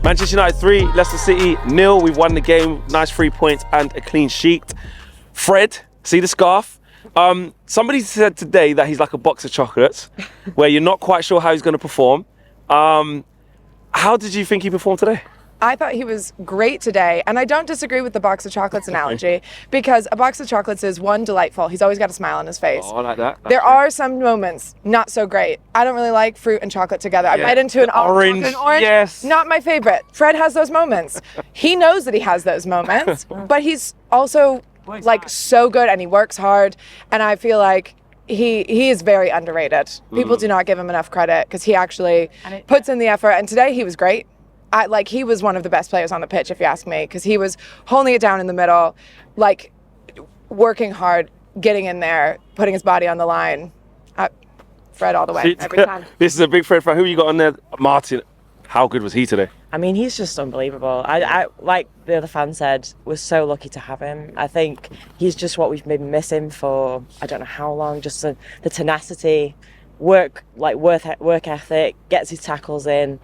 Manchester United 3, Leicester City 0. We've won the game. Nice 3 points and a clean sheet. Fred, see the scarf? Somebody said today that he's like a box of chocolates, where you're not quite sure how he's going to perform. How did you think he performed today? I thought he was great today, and I don't disagree with the box of chocolates analogy, because a box of chocolates is, one, delightful. He's always got a smile on his face. Oh, I like that. There are some moments not so great. I don't really like fruit and chocolate together. I'm right into an orange. Chocolate and orange. Yes. Not my favorite. Fred has those moments. He knows that he has those moments, but he's also like so good, and he works hard, and I feel like he is very underrated. People do not give him enough credit, because he actually puts in the effort, and today he was great. He was one of the best players on the pitch, if you ask me, because he was holding it down in the middle, like working hard, getting in there, putting his body on the line. Fred all the way, every time. This is a big Fred fan. Who you got on there? Martin. How good was he today? I mean, he's just unbelievable. I like the other fan said, we're so lucky to have him. I think he's just what we've been missing for I don't know how long. Just the tenacity, work ethic, gets his tackles in.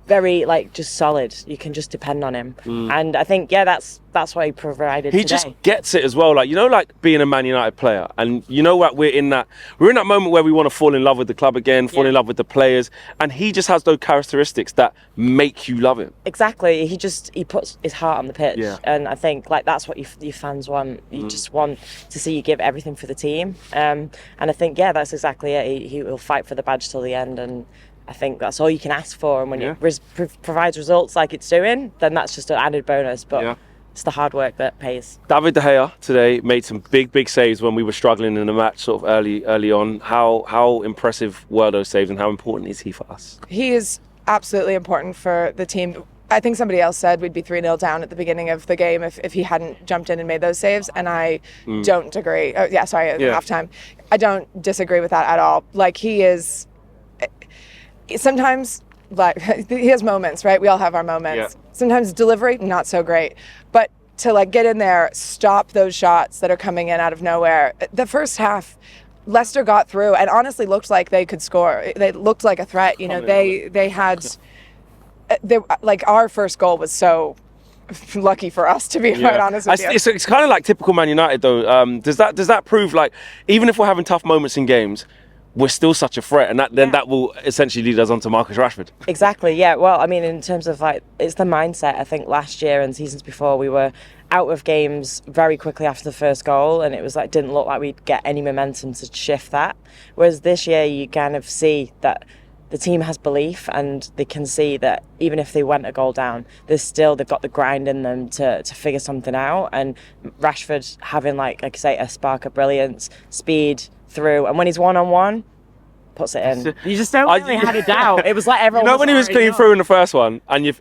Very just solid. You can just depend on him, and I think that's what he provided. He today. just gets it as well. Like being a Man United player, and what we're in that moment where we want to fall in love with the club again, fall in love with the players, and he just has those characteristics that make you love him. Exactly. He puts his heart on the pitch, and I think that's what your fans want. You just want to see you give everything for the team, and I think that's exactly it. He will fight for the badge till the end, and I think that's all you can ask for, and when it provides results like it's doing, then that's just an added bonus, but it's the hard work that pays. David De Gea today made some big saves when we were struggling in the match sort of early on. How impressive were those saves, and how important is he for us? He is absolutely important for the team. I think somebody else said we'd be 3-0 down at the beginning of the game if he hadn't jumped in and made those saves, and I don't agree. At halftime. I don't disagree with that at all. He is... Sometimes, he has moments, right? We all have our moments. Yeah. Sometimes delivery, not so great. But to get in there, stop those shots that are coming in out of nowhere. The first half, Leicester got through and honestly looked like they could score. They looked like a threat. They had, our first goal was so lucky for us, to be quite honest with you. It's kind of like typical Man United, though. Does that prove even if we're having tough moments in games, we're still such a threat, and that will essentially lead us on to Marcus Rashford. Exactly, yeah. Well, I mean, in terms of it's the mindset. I think last year and seasons before, we were out of games very quickly after the first goal, and it was didn't look like we'd get any momentum to shift that. Whereas this year, you kind of see that the team has belief, and they can see that even if they went a goal down, they've got the grind in them to figure something out. And Rashford having like I say, a spark of brilliance, speed through, and when he's one-on-one, puts it in. You just don't really have a doubt. It was like everyone. When he was clean through in the first one, and you're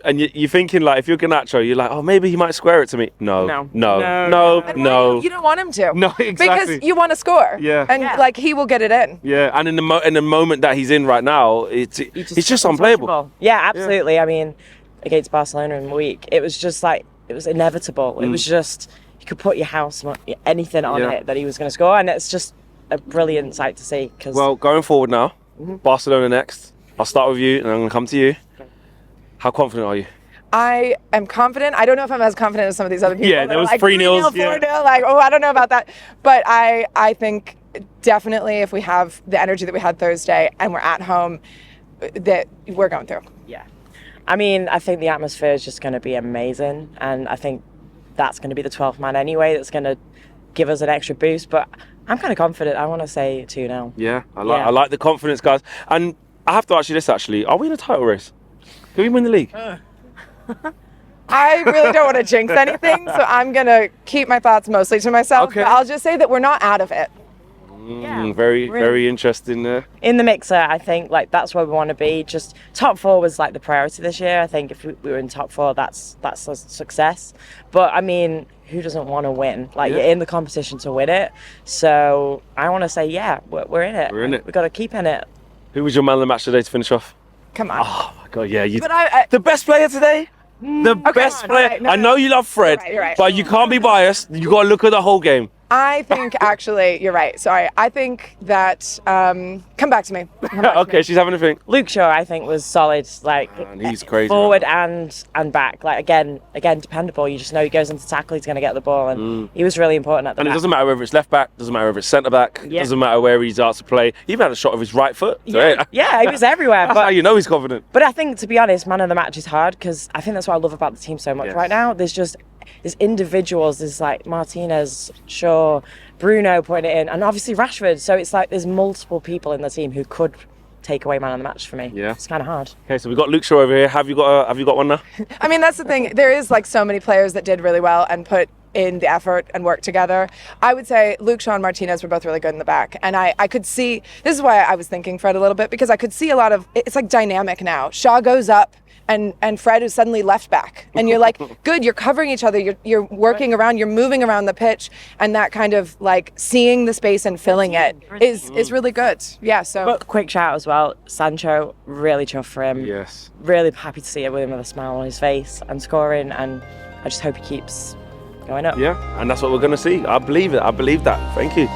thinking if you're Garnacho, you're like, oh, maybe he might square it to me. No. You don't want him to. No, exactly. Because you want to score. Yeah. And he will get it in. Yeah, and in the moment that he's in right now, it's just unplayable. Yeah, absolutely. Yeah. I mean, against Barcelona in the week, it was just it was inevitable. It was just you could put your house, anything on it that he was going to score, and it's just a brilliant sight to see. Well, going forward now, Barcelona next. I'll start with you, and I'm going to come to you. How confident are you? I am confident. I don't know if I'm as confident as some of these other people. Yeah, there was 3-0, 4-0, I don't know about that. But I think definitely if we have the energy that we had Thursday and we're at home, that we're going through. Yeah. I mean, I think the atmosphere is just going to be amazing, and I think that's going to be the 12th man anyway that's going to give us an extra boost, but I'm kind of confident. I want to say 2-0. Yeah, I like the confidence, guys. And I have to ask you this, actually. Are we in a title race? Can we win the league? I really don't want to jinx anything, so I'm going to keep my thoughts mostly to myself. Okay. But I'll just say that we're not out of it. Very interesting there. In the mixer, I think that's where we want to be. Just top four was the priority this year. I think if we were in top four, that's a success. But I mean, who doesn't want to win? You're in the competition to win it. So I want to say, we're in it. We're in it. We've got to keep in it. Who was your man of the match today to finish off? Come on. Oh my God, yeah. The best player today? The best player. Right, no, I know you love Fred, you're right. but you can't be biased. You got to look at the whole game. I think actually, you're right. Sorry. I think that, come back to me. Okay, she's having a think. Luke Shaw, I think, was solid, like Man, he's crazy. forward and back. Like again, dependable. You just know he goes into tackle, he's going to get the ball, and he was really important at the And it back. doesn't matter whether it's left back, doesn't matter whether it's centre back, Yeah. doesn't matter where he's asked to play. He even had a shot of his right foot. So, hey, Yeah, he was everywhere. that's how But you know he's confident. But I think, to be honest, man of the match is hard because I think that's what I love about the team so much Yes. right now. There's individuals, there's like Martinez, Shaw, Bruno putting it in, and obviously Rashford. So it's like there's multiple people in the team who could take away man of the match for me. Yeah. It's kind of hard. Okay, so we've got Luke Shaw over here. Have you got one now? I mean, that's the thing. There is like so many players that did really well and put in the effort and work together. I would say Luke Shaw and Martinez were both really good in the back. And I could see, this is why I was thinking Fred a little bit, because I could see a lot of, it's like dynamic now. Shaw goes up and Fred is suddenly left back. And you're like, good, you're covering each other, you're working around, you're moving around the pitch. And that kind of like seeing the space and filling it is really good. Yeah, so. But quick shout as well, Sancho, really chuffed for him. Yes. Really happy to see it with him with a smile on his face and scoring, and I just hope he keeps going up. Yeah, and that's what we're going to see. I believe it. I believe that. Thank you.